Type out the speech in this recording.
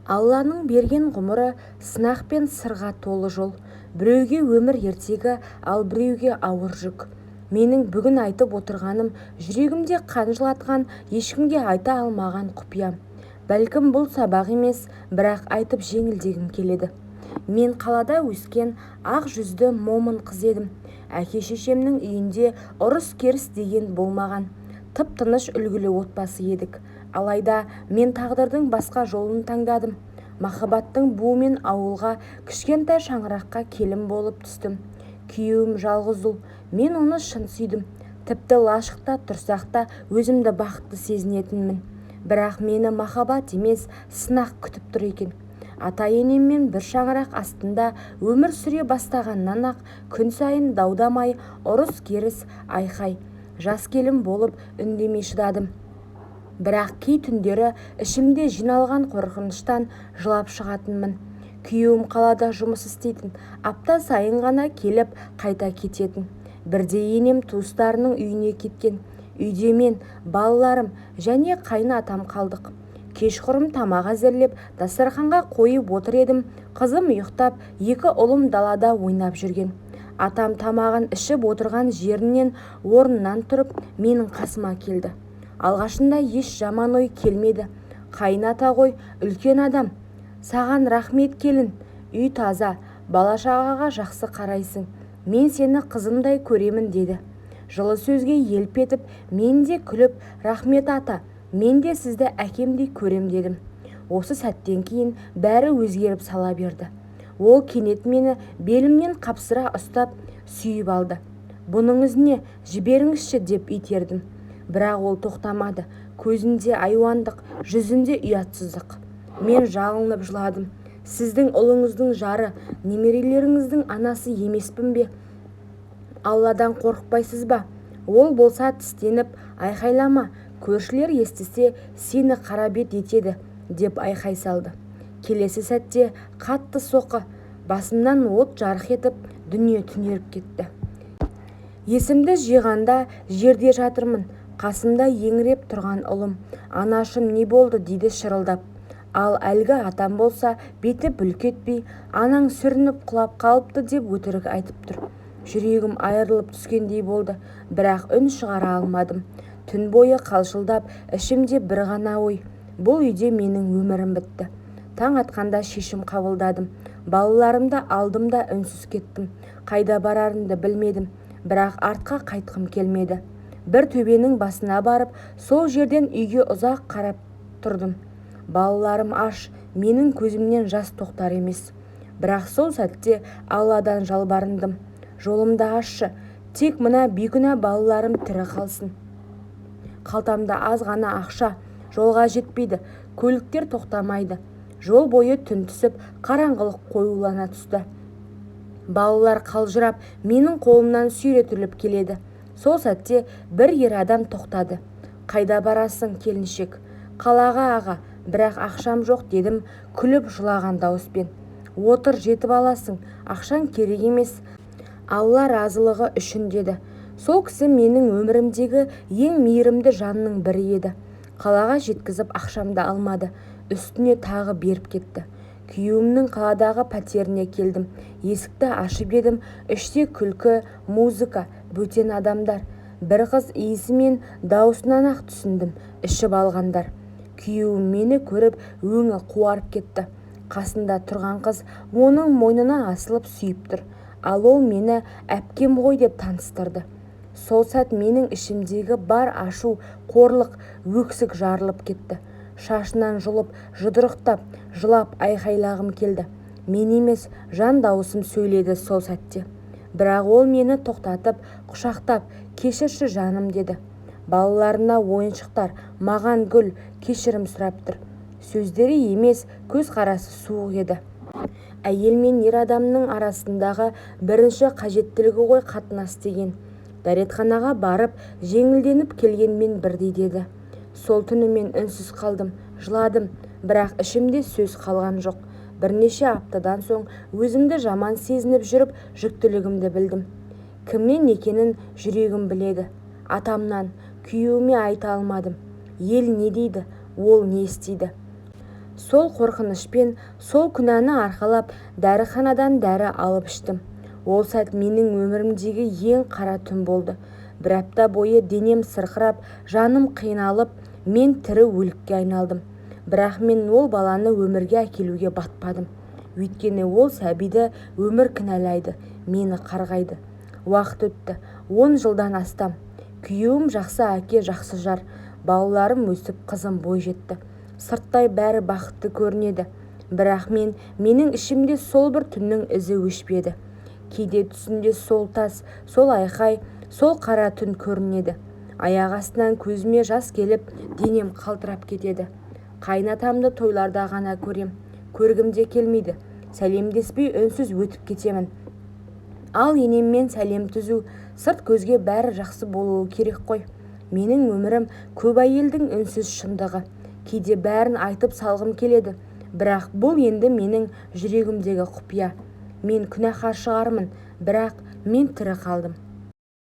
Алланың берген ғұмыры сынақ пен сырға толы жол. Біреуге өмір ертегі, ал біреуге ауыр жүк. Менің бүгін айтып отырғаным жүрегімде қан жылатқан, ешкімге айта алмаған құпиям. Бәлкім бұл сабақ емес, бірақ айтып жеңілдегім келеді. Мен қалада өскен ақ жүзді момын қыз едім. Әке-шешемнің үйінде ұрыс-керіс деген болмаған. Тып-тыныш үлгілі отбасы едік. Алайда мен тағдырдың басқа жолын таңдадым. Махаббаттың буымен ауылға, кішкентай шаңыраққа келін болып түстім. Күйеуім жалғыз ұл, мен оны шын сүйдім. Тіпті лашықта тұрсақ та өзімді бақытты сезінетінмін. Бірақ мені махаббат емес, сынақ күтіп тұр екен. Ата-енеммен бір шаңырақ астында өмір сүре бастағаннан-ақ күн сайын даудамай, ұрыс-керіс, айқай. Жас келін болып үндемей шыдадым. Бірақ кей түндері ішімде жиналған қорқыныштан жылап шығатынмын. Күйеуім қалада жұмыс істейтін, апта сайын ғана келіп қайта кететін. Бірде енем туыстарының үйіне кеткен. Үйде мен, балаларым және қайын атам қалдық. Кешқұрым тамақ әзірлеп, дастарханға қойып отыр едім. Қызым ұйықтап, екі ұлым далада ойнап жүрген. Атам тамағын ішіп отырған жерінен орнынан тұрып, менің қасыма келді. Алғашында еш жаман ой келмеді. Қайын ата ғой, үлкен адам. Саған рахмет келін. Үй таза, бала-шағаға жақсы қарайсың. Мен сені қызымдай көремін деді. Жылы сөзге елп етіп, мен де күліп, рахмет ата, мен де сізді әкемдей көрем дедім. Осы сәттен кейін бәрі өзгеріп сала берді. Ол кенет мені белімнен қапсыра ұстап, сүйіп алды. Бұныңыз не, жіберіңізші деп итердім. Бірақ ол тоқтамады. Көзінде айуандық, жүзінде ұятсыздық. Мен жалынып жыладым. Сіздің ұлыңыздың жары, немерелеріңіздің анасы емеспін бе? Алладан қорықпайсыз ба? Ол болса тістеніп, айқайлама, көршілер естісе сені қара бет етеді, деп айқай салды. Келесі сәтте қатты соққы, басымнан от жарқ етіп, дүние түнеріп кетті. Есімді жиғанда жерде жатырмын. Қасымда еңіреп тұрған ұлым, анашым не болды дейді шырылдап. Ал әлгі атам болса беті бүлк етпей, анаң сүрініп құлап қалыпты деп өтірік айтып тұр. Жүрегім айырылып түскендей болды, бірақ үн шығара алмадым. Түн бойы қалшылдап, ішімде бір ғана ой. Бұл үйде менің өмірім бітті. Таң атқанда шешім қабылдадым. Балаларымды алдым да үнсіз кеттім. Қайда барарымды білмедім, бірақ артқа қайтқым келмеді. Бір төбенің басына барып, сол жерден үйге ұзақ қарап тұрдым. Балаларым аш, менің көзімнен жас тоқтар емес. Бірақ сол сәтте Алладан жалбарындым. Жолымды ашшы, тек мына бейкүнә балаларым тірі қалсын. Қалтамда аз ғана ақша, жолға жетпейді, көліктер тоқтамайды. Жол бойы түн түсіп, қараңғылық қоюлана түсті. Балалар қалжырап, менің қолымнан сүйретіліп келеді. Сол сәтте бір ер адам тоқтады. Қайда барасың, келіншек? Қалаға аға, бірақ ақшам жоқ дедім, күліп жылаған дауыспен. Отыр, жетіп аласың, ақшаң керек емес, Алла разылығы үшін деді. Сол кісі менің өмірімдегі ең мейірімді жанның бірі еді. Қалаға жеткізіп ақшамды алмады, үстіне тағы беріп кетті. Күйеуімнің қаладағы пәтеріне келдім. Есікті ашып едім, іште күлкі, музыка, бөтен адамдар. Бір қыз иісі мен даусынан ақ түсіндім, ішіп алғандар. Күйеуім мені көріп өңі қуарып кетті. Қасында тұрған қыз оның мойнына асылып сүйіп тұр. Ал ол мені әпкем ғой деп таныстырды. Сол сәт менің ішімдегі бар ашу, қорлық, өксік жарылып кетті. Шашынан жұлып, жұдырықтап, жылап айқайлағым келді. Мен емес, жан дауысым сөйледі сол сәтте. Бірақ ол мені тоқтатып, құшақтап, кешірші жаным деді. Балаларына ойыншықтар, маған гүл, кешірім сұрап тұр. Сөздері емес, көзқарасы суық еді. Әйел мен ер адамның арасындағы бірінші қажеттілігі ғой қатынас деген. Дәретханаға барып, жеңілденіп келгенмен бірдей деді. Сол түні мен үнсіз қалдым, жыладым, бірақ ішімде сөз қалған жоқ. Бірнеше аптадан соң өзімді жаман сезініп жүріп, жүктілігімді білдім. Кімнен екенін жүрегім біледі. Атамнан, күйеуіме айта алмадым. Ел не дейді, ол не істейді? сол қорқынышпен, сол күнәні арқалап дәріханадан дәрі алып іштім. Ол сәт менің өмірімдегі ең қара түн болды. Бір апта бойы денем сырқырап, жаным қиналып, мен тірі өлікке айналдым. Бірақ мен ол баланы өмірге әкелуге батпадым. Өйткені ол сәбиді өмір кінәлайды, мені қарғайды. Уақыт өтті, 10 жылдан астам. Күйеуім жақсы әке, жақсы жар. Балаларым өсіп, қызым бой жетті. Сырттай бәрі бақытты көрінеді. Бірақ менің ішімде сол бір түннің ізі өшпеді. Кейде түсінде сол тас, сол айқай, сол қара түн көрінеді. Аяқ астынан көзіме жас келіп, денем қалтырап кетеді. Қайнатамды тойларда ғана көрем. Көргімде келмейді. Сәлемдеспей үнсіз өтіп кетемін. Ал енеммен сәлем түзу, сырт көзге бәрі жақсы болуы керек қой. Менің өмірім көп әйелдің үнсіз шындығы. Кейде бәрін айтып салғым келеді. Бірақ бұл енді менің жүрегімдегі құпия. Мен күнәһар шығармын, бірақ мен тірі қалдым.